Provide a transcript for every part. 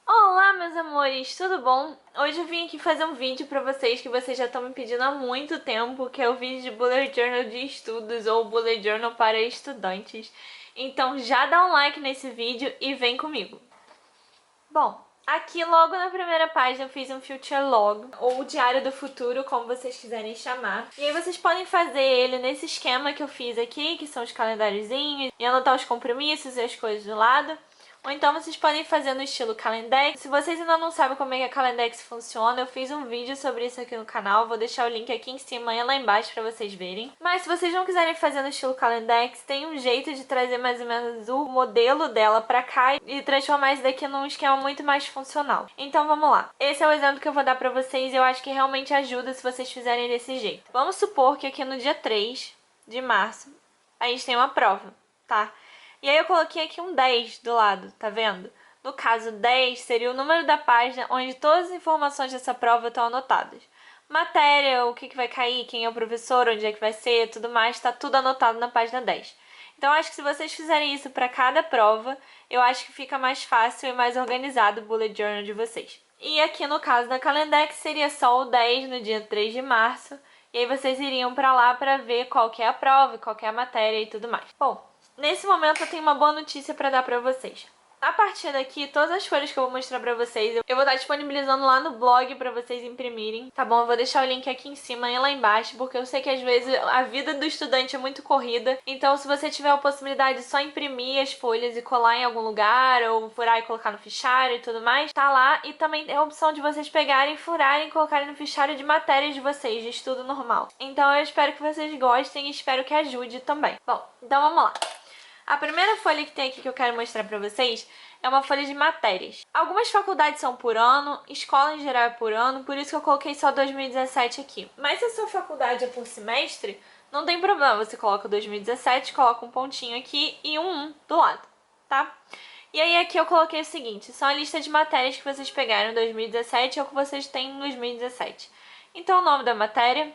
Olá, meus amores, tudo bom? Hoje eu vim aqui fazer um vídeo pra vocês que vocês já estão me pedindo há muito tempo, que é o vídeo de Bullet Journal de estudos ou Bullet Journal para estudantes. Então já dá um like nesse vídeo e vem comigo. Bom, aqui logo na primeira página eu fiz um Future Log, ou Diário do Futuro, como vocês quiserem chamar. E aí vocês podem fazer ele nesse esquema que eu fiz aqui, que são os calendáriozinhos, e anotar os compromissos e as coisas do lado. Ou então vocês podem fazer no estilo Calendex. Se vocês ainda não sabem como é que a Calendex funciona, eu fiz um vídeo sobre isso aqui no canal. Vou deixar o link aqui em cima e lá embaixo pra vocês verem. Mas se vocês não quiserem fazer no estilo Calendex, tem um jeito de trazer mais ou menos o modelo dela pra cá e transformar isso daqui num esquema muito mais funcional. Então vamos lá. Esse é o exemplo que eu vou dar pra vocês e eu acho que realmente ajuda se vocês fizerem desse jeito. Vamos supor que aqui no dia 3 de março a gente tem uma prova, tá? E aí eu coloquei aqui um 10 do lado, tá vendo? No caso, 10 seria o número da página onde todas as informações dessa prova estão anotadas. Matéria, o que vai cair, quem é o professor, onde é que vai ser, tudo mais, tá tudo anotado na página 10. Então, acho que se vocês fizerem isso para cada prova, eu acho que fica mais fácil e mais organizado o Bullet Journal de vocês. E aqui no caso da Calendex seria só o 10 no dia 3 de março, e aí vocês iriam para lá para ver qual que é a prova, qual que é a matéria e tudo mais. Bom, nesse momento eu tenho uma boa notícia para dar para vocês. A partir daqui, todas as folhas que eu vou mostrar pra vocês, eu vou estar disponibilizando lá no blog pra vocês imprimirem, tá bom? Eu vou deixar o link aqui em cima e lá embaixo, porque eu sei que às vezes a vida do estudante é muito corrida. Então, se você tiver a possibilidade de só imprimir as folhas e colar em algum lugar, ou furar e colocar no fichário e tudo mais, tá lá. E também tem a opção de vocês pegarem, furarem e colocarem no fichário de matérias de vocês, de estudo normal. Então, eu espero que vocês gostem e espero que ajude também. Bom, então vamos lá. A primeira folha que tem aqui que eu quero mostrar pra vocês é uma folha de matérias. Algumas faculdades são por ano, escola em geral é por ano, por isso que eu coloquei só 2017 aqui. Mas se a sua faculdade é por semestre, não tem problema, você coloca 2017, coloca um pontinho aqui e um 1 do lado, tá? E aí aqui eu coloquei o seguinte, são a lista de matérias que vocês pegaram em 2017 ou que vocês têm em 2017. Então o nome da matéria,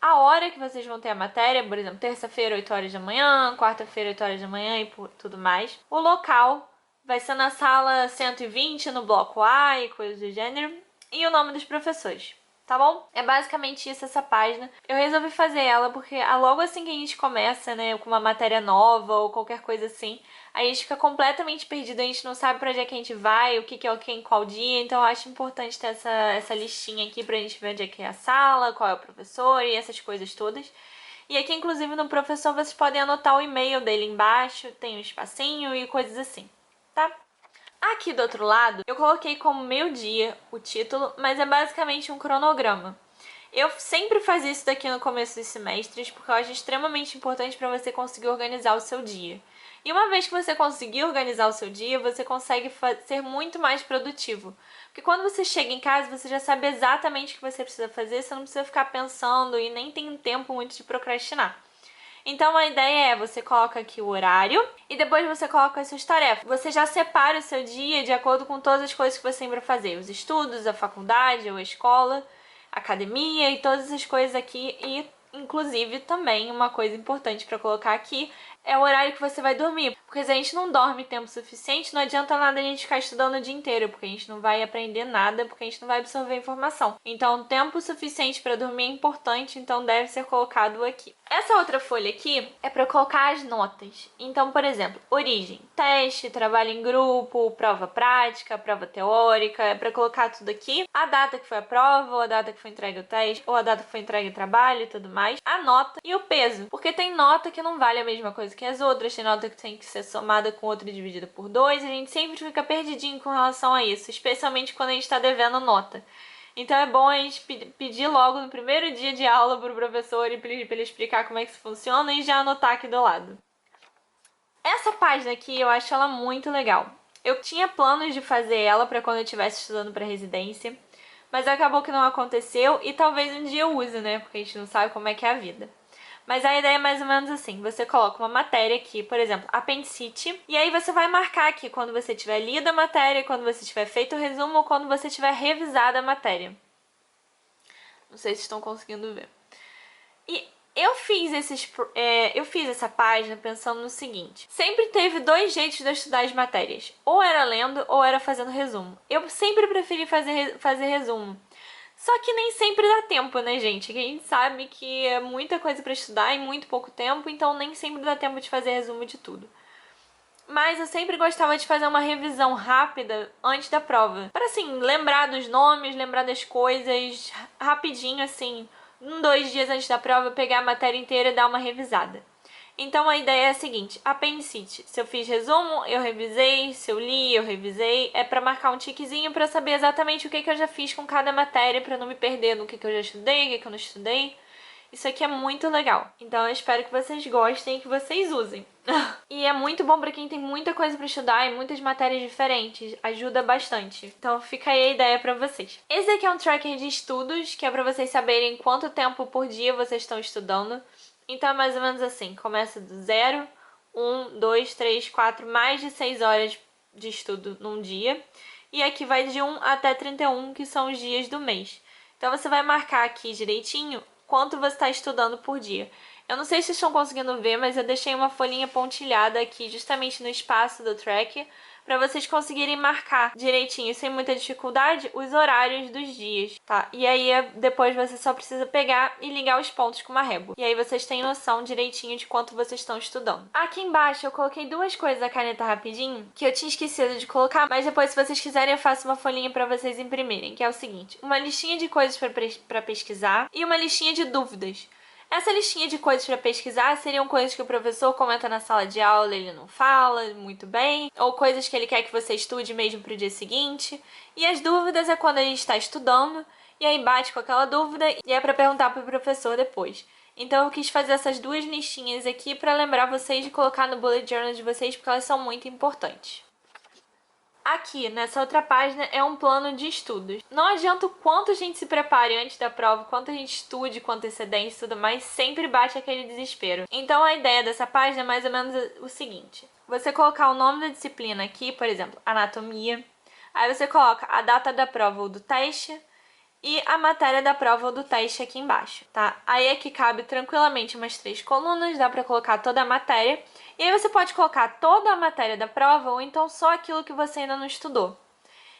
a hora que vocês vão ter a matéria, por exemplo, terça-feira, 8 horas da manhã, quarta-feira, 8 horas da manhã e tudo mais. O local vai ser na sala 120, no bloco A e coisas do gênero. E o nome dos professores, tá bom? É basicamente isso, essa página. Eu resolvi fazer ela porque logo assim que a gente começa, né, com uma matéria nova ou qualquer coisa assim, a gente fica completamente perdido, a gente não sabe pra onde é que a gente vai, o que é o que em qual dia, então eu acho importante ter essa listinha aqui pra gente ver onde é que é a sala, qual é o professor e essas coisas todas. E aqui, inclusive, no professor, vocês podem anotar o e-mail dele embaixo, tem um espacinho e coisas assim, tá? Aqui do outro lado, eu coloquei como meio-dia o título, mas é basicamente um cronograma. Eu sempre fazia isso daqui no começo dos semestres, porque eu acho extremamente importante para você conseguir organizar o seu dia. E uma vez que você conseguir organizar o seu dia, você consegue ser muito mais produtivo. Porque quando você chega em casa, você já sabe exatamente o que você precisa fazer, você não precisa ficar pensando e nem tem tempo muito de procrastinar. Então a ideia é, você coloca aqui o horário e depois você coloca as suas tarefas. Você já separa o seu dia de acordo com todas as coisas que você tem para fazer. Os estudos, a faculdade ou a escola, a academia e todas essas coisas aqui. E inclusive também uma coisa importante para colocar aqui é o horário que você vai dormir. Porque se a gente não dorme tempo suficiente, não adianta nada a gente ficar estudando o dia inteiro, porque a gente não vai aprender nada, porque a gente não vai absorver informação. Então, tempo suficiente para dormir é importante, então deve ser colocado aqui. Essa outra folha aqui é para colocar as notas. Então, por exemplo, origem, teste, trabalho em grupo, prova prática, prova teórica, é para colocar tudo aqui. A data que foi a prova, ou a data que foi entregue o teste, ou a data que foi entregue o trabalho e tudo mais. A nota e o peso, porque tem nota que não vale a mesma coisa que as outras, tem nota que tem que ser somada com outra e dividida por 2, e a gente sempre fica perdidinho com relação a isso, especialmente quando a gente está devendo nota. Então é bom a gente pedir logo no primeiro dia de aula para o professor e pedir para ele explicar como é que isso funciona e já anotar aqui do lado. Essa página aqui eu acho ela muito legal. Eu tinha planos de fazer ela para quando eu estivesse estudando para residência, mas acabou que não aconteceu e talvez um dia eu use, né? Porque a gente não sabe como é que é a vida. Mas a ideia é mais ou menos assim, você coloca uma matéria aqui, por exemplo, apendicite, e aí você vai marcar aqui quando você tiver lido a matéria, quando você tiver feito o resumo ou quando você tiver revisado a matéria. Não sei se estão conseguindo ver. E Eu fiz essa página pensando no seguinte: sempre teve dois jeitos de eu estudar as matérias, ou era lendo ou era fazendo resumo. Eu sempre preferi fazer resumo. Só que nem sempre dá tempo, né, gente? A gente sabe que é muita coisa pra estudar em muito pouco tempo, então nem sempre dá tempo de fazer resumo de tudo. Mas eu sempre gostava de fazer uma revisão rápida antes da prova. Para, assim, lembrar dos nomes, lembrar das coisas, rapidinho, assim, 2 dias antes da prova, pegar a matéria inteira e dar uma revisada. Então a ideia é a seguinte: apendicite. Se eu fiz resumo, eu revisei. Se eu li, eu revisei. É para marcar um tiquezinho para saber exatamente o que eu já fiz com cada matéria, para não me perder no que eu já estudei, o que eu não estudei. Isso aqui é muito legal. Então eu espero que vocês gostem e que vocês usem. E é muito bom para quem tem muita coisa para estudar e muitas matérias diferentes. Ajuda bastante. Então fica aí a ideia para vocês. Esse aqui é um tracker de estudos, que é para vocês saberem quanto tempo por dia vocês estão estudando. Então é mais ou menos assim. Começa do 0, 1, 2, 3, 4, mais de 6 horas de estudo num dia. E aqui vai de 1 até 31, que são os dias do mês. Então você vai marcar aqui direitinho quanto você está estudando por dia. Eu não sei se estão conseguindo ver, mas eu deixei uma folhinha pontilhada aqui justamente no espaço do track para vocês conseguirem marcar direitinho, sem muita dificuldade, os horários dos dias, tá? E aí depois você só precisa pegar e ligar os pontos com uma régua. E aí vocês têm noção direitinho de quanto vocês estão estudando. Aqui embaixo eu coloquei 2 coisas da caneta rapidinho que eu tinha esquecido de colocar, mas depois, se vocês quiserem, eu faço uma folhinha para vocês imprimirem, que é o seguinte: uma listinha de coisas para pesquisar e uma listinha de dúvidas. Essa listinha de coisas para pesquisar seriam coisas que o professor comenta na sala de aula e ele não fala muito bem, ou coisas que ele quer que você estude mesmo para o dia seguinte. E as dúvidas é quando a gente está estudando e aí bate com aquela dúvida e é para perguntar para o professor depois. Então eu quis fazer essas 2 listinhas aqui para lembrar vocês de colocar no bullet journal de vocês, porque elas são muito importantes. Aqui, nessa outra página, é um plano de estudos. Não adianta o quanto a gente se prepare antes da prova, quanto a gente estude com antecedência e tudo mais, sempre bate aquele desespero. Então a ideia dessa página é mais ou menos o seguinte: você colocar o nome da disciplina aqui, por exemplo, anatomia. Aí você coloca a data da prova ou do teste e a matéria da prova ou do teste aqui embaixo, tá? Aí aqui cabe tranquilamente umas 3 colunas, dá pra colocar toda a matéria. E aí você pode colocar toda a matéria da prova ou então só aquilo que você ainda não estudou.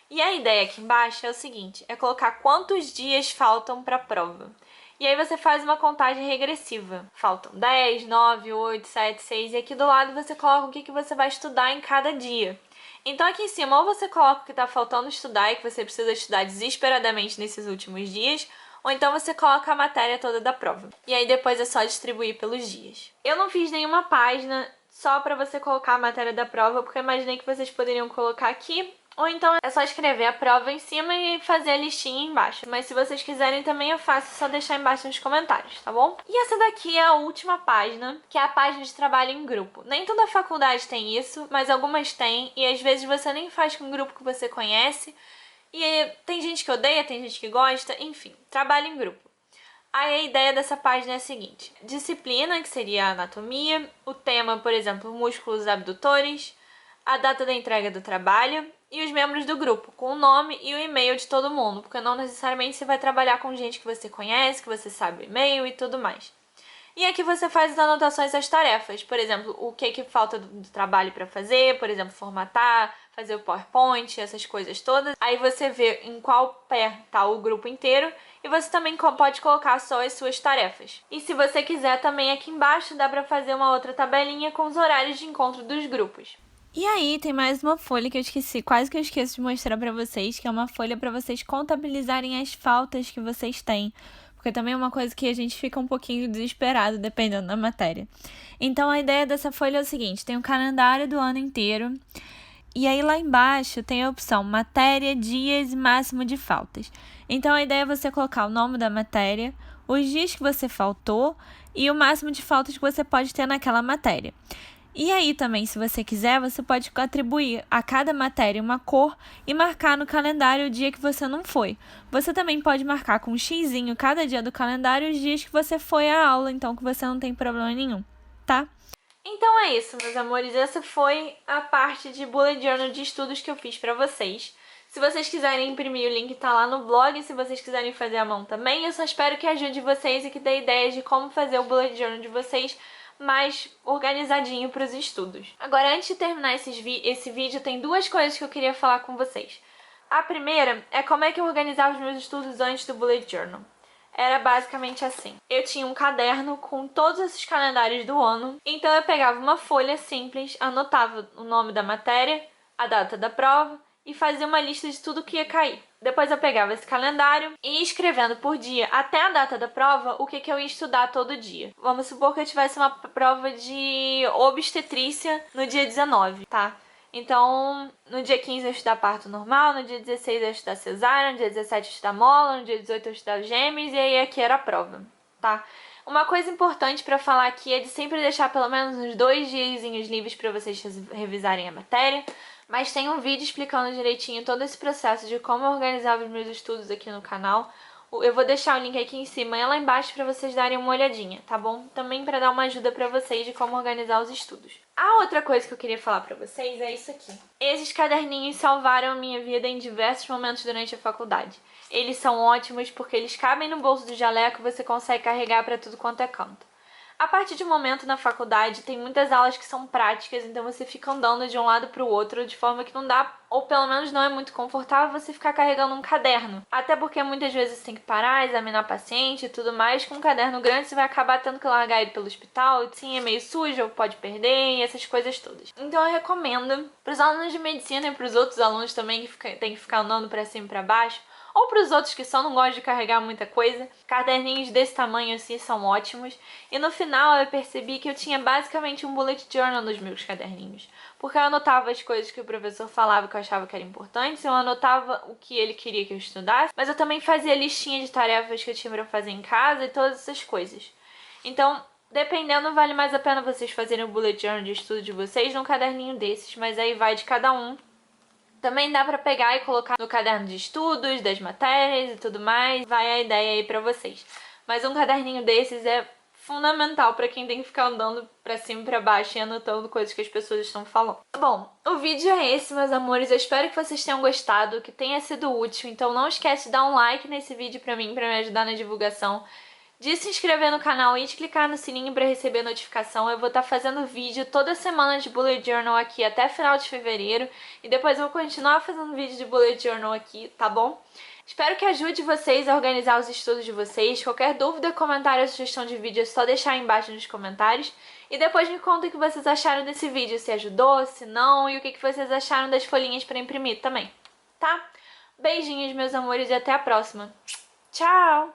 E a ideia aqui embaixo é o seguinte: é colocar quantos dias faltam para a prova. E aí você faz uma contagem regressiva. Faltam 10, 9, 8, 7, 6 e aqui do lado você coloca o que você vai estudar em cada dia. Então aqui em cima ou você coloca o que está faltando estudar e que você precisa estudar desesperadamente nesses últimos dias, ou então você coloca a matéria toda da prova. E aí depois é só distribuir pelos dias. Eu não fiz nenhuma página só para você colocar a matéria da prova, porque eu imaginei que vocês poderiam colocar aqui, ou então é só escrever a prova em cima e fazer a listinha embaixo. Mas se vocês quiserem também eu faço, é só deixar embaixo nos comentários, tá bom? E essa daqui é a última página, que é a página de trabalho em grupo. Nem toda faculdade tem isso, mas algumas têm, e às vezes você nem faz com um grupo que você conhece. E tem gente que odeia, tem gente que gosta, enfim, trabalho em grupo. Aí a ideia dessa página é a seguinte: disciplina, que seria a anatomia, o tema, por exemplo, músculos abdutores, a data da entrega do trabalho e os membros do grupo, com o nome e o e-mail de todo mundo, porque não necessariamente você vai trabalhar com gente que você conhece, que você sabe o e-mail e tudo mais. E aqui você faz as anotações das tarefas, por exemplo, o que falta do trabalho para fazer, por exemplo, formatar, fazer o PowerPoint, essas coisas todas. Aí você vê em qual pé tá o grupo inteiro e você também pode colocar só as suas tarefas. E se você quiser também aqui embaixo dá para fazer uma outra tabelinha com os horários de encontro dos grupos. E aí tem mais uma folha que eu esqueci, quase que eu esqueço de mostrar para vocês, que é uma folha para vocês contabilizarem as faltas que vocês têm. Porque também é uma coisa que a gente fica um pouquinho desesperado dependendo da matéria. Então a ideia dessa folha é o seguinte: tem o calendário do ano inteiro. E aí lá embaixo tem a opção matéria, dias e máximo de faltas. Então a ideia é você colocar o nome da matéria, os dias que você faltou e o máximo de faltas que você pode ter naquela matéria. E aí também, se você quiser, você pode atribuir a cada matéria uma cor e marcar no calendário o dia que você não foi. Você também pode marcar com um xizinho cada dia do calendário os dias que você foi à aula, então que você não tem problema nenhum, tá? Então é isso, meus amores. Essa foi a parte de bullet journal de estudos que eu fiz pra vocês. Se vocês quiserem imprimir, o link tá lá no blog. Se vocês quiserem fazer à mão também, eu só espero que ajude vocês e que dê ideias de como fazer o bullet journal de vocês mais organizadinho para os estudos. Agora, antes de terminar esse vídeo, tem duas coisas que eu queria falar com vocês. A primeira é como é que eu organizava os meus estudos antes do bullet journal. Era basicamente assim. Eu tinha um caderno com todos esses calendários do ano. Então eu pegava uma folha simples, anotava o nome da matéria, a data da prova e fazia uma lista de tudo que ia cair. Depois eu pegava esse calendário e ia escrevendo por dia, até a data da prova, o que eu ia estudar todo dia. Vamos supor que eu tivesse uma prova de obstetrícia no dia 19, tá? Então, no dia 15 eu estudar parto normal, no dia 16 eu estudar cesárea, no dia 17 eu estudar mola, no dia 18 eu estudar gêmeos, e aí aqui era a prova, tá? Uma coisa importante pra falar aqui é de sempre deixar pelo menos uns 2 diazinhos livres pra vocês revisarem a matéria, mas tem um vídeo explicando direitinho todo esse processo de como eu organizava os meus estudos aqui no canal. Eu vou deixar o link aqui em cima e lá embaixo pra vocês darem uma olhadinha, tá bom? Também pra dar uma ajuda pra vocês de como organizar os estudos. A outra coisa que eu queria falar pra vocês é isso aqui. Esses caderninhos salvaram a minha vida em diversos momentos durante a faculdade. Eles são ótimos porque eles cabem no bolso do jaleco e você consegue carregar pra tudo quanto é canto. A partir de um momento na faculdade, tem muitas aulas que são práticas, então você fica andando de um lado para o outro, de forma que não dá, ou pelo menos não é muito confortável você ficar carregando um caderno. Até porque muitas vezes você tem que parar, examinar paciente e tudo mais. Com um caderno grande você vai acabar tendo que largar ele pelo hospital, e sim, é meio sujo, ou pode perder, e essas coisas todas. Então eu recomendo para os alunos de medicina e para os outros alunos também que tem que ficar andando para cima e para baixo, ou para os outros que só não gostam de carregar muita coisa, caderninhos desse tamanho assim são ótimos. E no final eu percebi que eu tinha basicamente um bullet journal nos meus caderninhos. Porque eu anotava as coisas que o professor falava que eu achava que eram importantes, eu anotava o que ele queria que eu estudasse, mas eu também fazia listinha de tarefas que eu tinha para fazer em casa e todas essas coisas. Então, dependendo, vale mais a pena vocês fazerem o bullet journal de estudo de vocês num caderninho desses, mas aí vai de cada um. Também dá pra pegar e colocar no caderno de estudos, das matérias e tudo mais. Vai a ideia aí pra vocês. Mas um caderninho desses é fundamental pra quem tem que ficar andando pra cima e pra baixo e anotando coisas que as pessoas estão falando. Bom, o vídeo é esse, meus amores. Eu espero que vocês tenham gostado, que tenha sido útil. Então não esquece de dar um like nesse vídeo pra mim, pra me ajudar na divulgação, de se inscrever no canal e de clicar no sininho para receber notificação. Eu vou estar fazendo vídeo toda semana de bullet journal aqui até final de fevereiro. E depois eu vou continuar fazendo vídeo de bullet journal aqui, tá bom? Espero que ajude vocês a organizar os estudos de vocês. Qualquer dúvida, comentário ou sugestão de vídeo é só deixar aí embaixo nos comentários. E depois me conta o que vocês acharam desse vídeo, se ajudou, se não, e o que vocês acharam das folhinhas para imprimir também, tá? Beijinhos, meus amores, e até a próxima. Tchau!